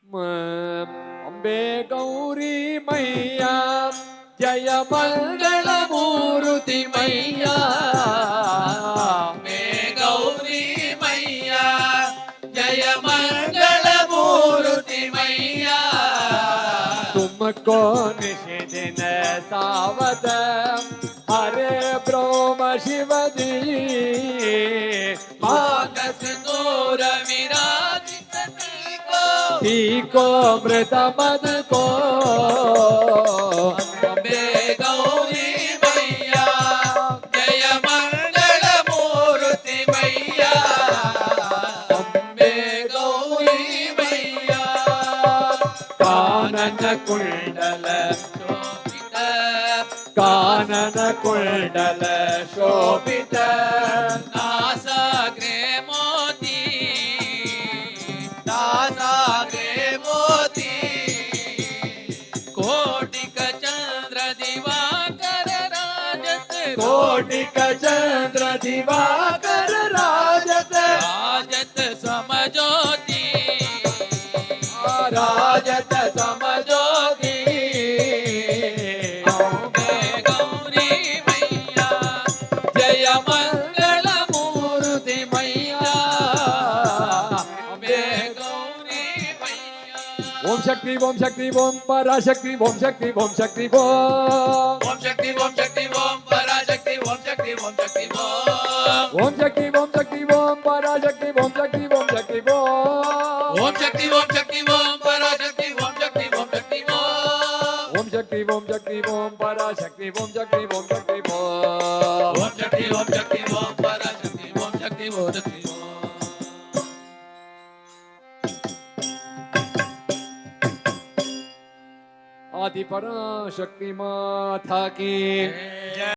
अंबे गौरी मैया जय मंगल मूर्ति मैया। अंबे गौरी मैया जय मंगल मूर्ति मैया। तुमको निषेधन सावत हरे ब्रह्म शिव दी मानस तोर विराजित को मृत मद को। अंबे गौरी मैया जय मंगल मूर्ति मैया। अंबे गौरी मैया कानन कुंडल शोभित कानन कुंडल शोभित नासाग्रे मोती नासाग्रे मोती। कोटिक चंद्र दिवाकर राजत कोटिक चंद्र दिवाकर राजत राजत समज्योति राजत समज्योति। अंबे गौरी मैया जय मंगल मूर्ति मैया। अंबे गौरी मैया ओम शक्ति ओम शक्ति ओम पराशक्ति ओम शक्ति ओम शक्ति ओम। ओम शक्ति ओम शक्ति ओम पराशक्ति ओम शक्ति ओम शक्ति ओम। ओम शक्ति ओम शक्ति ओम पराशक्ति ओम शक्ति ओम शक्ति ओम। ओम शक्ति ओम शक्ति ओम पराशक्ति ओम शक्ति ओम शक्ति ओम। ओम शक्ति ओम शक्ति ओम पराशक्ति ओम शक्ति ओम शक्ति ओम। ओम शक्ति ओम शक्ति ओम पराशक्ति ओम शक्ति ओम शक्ति ओम। आदि पराशक्ति माता की